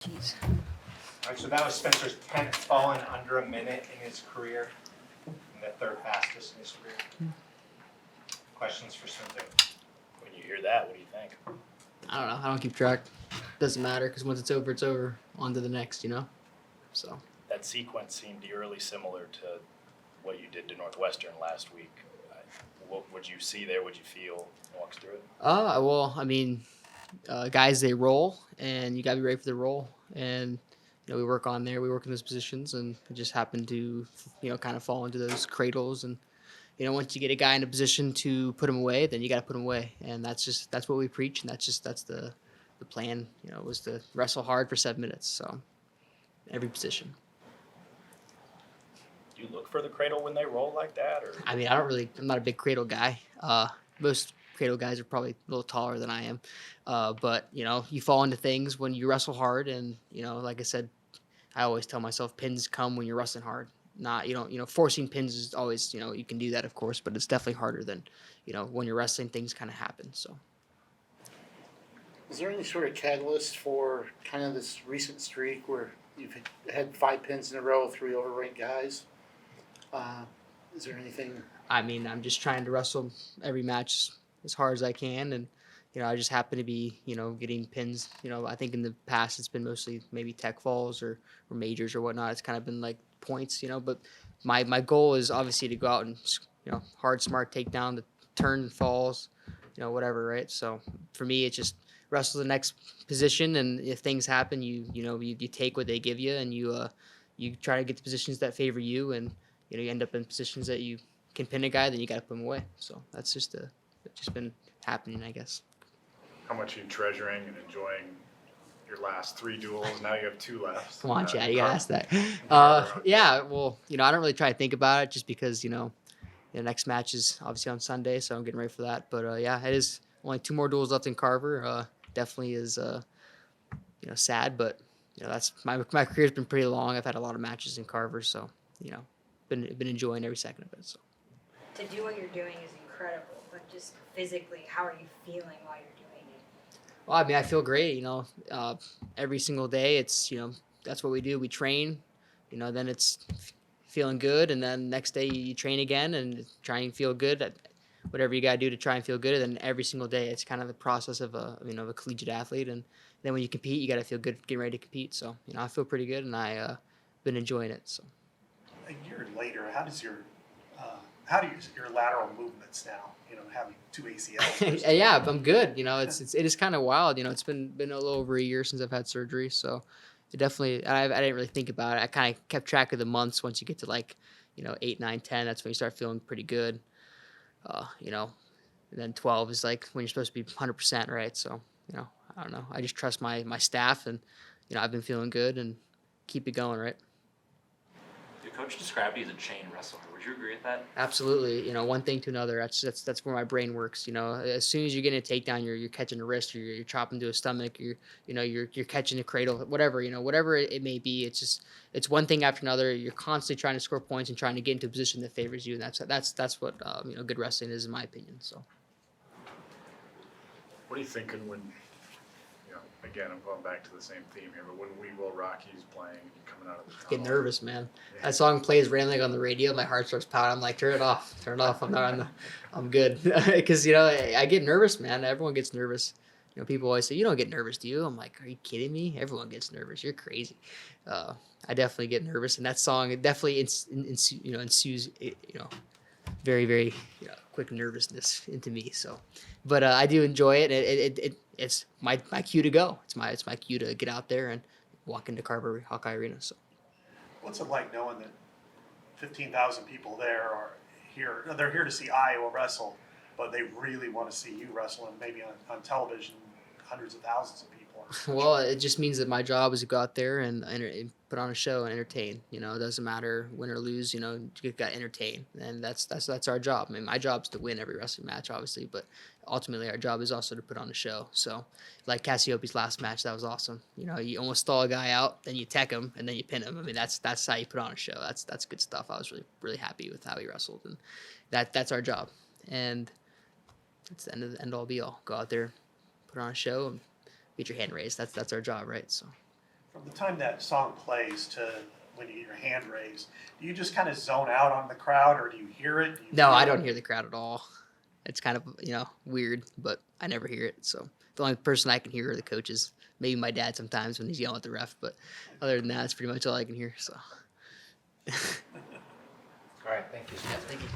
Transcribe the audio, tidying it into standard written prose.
Jeez. All right, so that was Spencer's 10th fallen under a minute in his career, and the third fastest in his career. Questions for Spencer? When you hear that, what do you think? I don't know. I don't keep track. Doesn't matter because once it's over, it's over. On to the next, you know? So. That sequence seemed eerily similar to what you did to Northwestern last week. What would you see there? What you feel? Walk us through it. Well, I mean, guys, they roll, and you got to be ready for the roll. And, you know, we work in those positions, and it just happened to, you know, kind of fall into those cradles. And, you know, once you get a guy in a position to put him away, then you got to put him away. And that's what we preach, and that's the plan, you know, was to wrestle hard for 7 minutes. So, every position. Do you look for the cradle when they roll like that? Or I mean, I'm not a big cradle guy. Most cradle guys are probably a little taller than I am. But, you know, you fall into things when you wrestle hard. And, you know, like I said, I always tell myself pins come when you're wrestling hard. Forcing pins is always, you know, you can do that, of course, but it's definitely harder than, you know, when you're wrestling, things kind of happen. So. Is there any sort of catalyst for kind of this recent streak where you've had 5 pins in a row, 3 overranked guys? Is there anything? I mean, I'm just trying to wrestle every match as hard as I can, and you know, I just happen to be, you know, getting pins. You know, I think in the past it's been mostly maybe tech falls or majors or whatnot. It's kind of been like points, you know. But my goal is obviously to go out and, you know, hard, smart takedown, the turn and falls, you know, whatever, right? So for me, it's just wrestle the next position, and if things happen, you take what they give you, and you try to get the positions that favor you, and you know, you end up in positions that you can pin a guy, then you got to put him away. So that's just been happening, I guess. How much are you treasuring and enjoying your last 3 duels? Now you have 2 left. Come on, Chad, you gotta ask that. Yeah, well, you know, I don't really try to think about it just because, you know, the next match is obviously on Sunday, so I'm getting ready for that. But yeah, it is only 2 more duels left in Carver. Definitely is, you know, sad, but you know, that's my career's been pretty long. I've had a lot of matches in Carver, so you know, been enjoying every second of it. So. To do what you're doing is incredible, but just physically, how are you feeling while you're doing it? Well, I mean, I feel great. You know, every single day, it's, you know, that's what we do. We train, you know, then it's feeling good, and then next day you train again and try and feel good at whatever you got to do to try and feel good. And then every single day, it's kind of the process of a collegiate athlete. And then when you compete, you got to feel good getting ready to compete. So, you know, I feel pretty good, and I been enjoying it. So. A year later, how do your lateral movements now? You know, having 2 ACLs. Yeah, I'm good. You know, it is kind of wild. You know, it's been a little over a year since I've had surgery, so it definitely. I didn't really think about it. I kind of kept track of the months. Once you get to like, you know, 8, 9, 10, that's when you start feeling pretty good. You know, and then 12 is like when you're supposed to be 100%, right? So, you know, I don't know. I just trust my staff, and you know, I've been feeling good and keep it going, right? Your coach described you as a chain wrestler. Would you agree with that? Absolutely. You know, one thing to another. That's where my brain works. You know, as soon as you get a takedown, you're catching a wrist, or you're chopping to a stomach, you're catching a cradle, whatever. You know, whatever it may be. It's one thing after another. You're constantly trying to score points and trying to get into a position that favors you, and that's what you know, good wrestling is, in my opinion. So. What are you thinking when, you know, again, I'm going back to the same theme here, but when We Will Rock You's playing and you're coming out of the tunnel? Get nervous, man. Yeah. That song plays randomly on the radio. My heart starts pounding. I'm like, turn it off. I'm good. Because, you know, I get nervous, man. Everyone gets nervous. You know, people always say, you don't get nervous, do you? I'm like, are you kidding me? Everyone gets nervous. You're crazy. I definitely get nervous. And that song, it definitely ensues, you know, very, very, you know, quick nervousness into me. So, but I do enjoy it. It's my cue to go. It's my cue to get out there and walk into Carver Hawkeye Arena. So, What's it like knowing that 15,000 people there are here? They're here to see Iowa wrestle, but they really want to see you wrestle, and maybe on television, hundreds of thousands of people. well, it just means that my job is to go out there and put on a show and entertain. You know, it doesn't matter win or lose. You know, you got to entertain, and that's our job. I mean, my job is to win every wrestling match, obviously, but ultimately our job is also to put on a show. So, like Cassiope's last match, that was awesome. You know, you almost stall a guy out, then you tech him, and then you pin him. I mean, that's how you put on a show. That's good stuff. I was really happy with how he wrestled, and that's our job. And it's the end all be all. Go out there, put on a show, and get your hand raised. That's our job, right? So. From the time that song plays to when you get your hand raised, do you just kind of zone out on the crowd, or do you hear it? Do you No, feel I it? don't hear the crowd at all. It's kind of weird, but I never hear it. So the only person I can hear are the coaches. Maybe my dad sometimes when he's yelling at the ref, but other than that, that's pretty much all I can hear. So All right, thank you. yeah, thank you.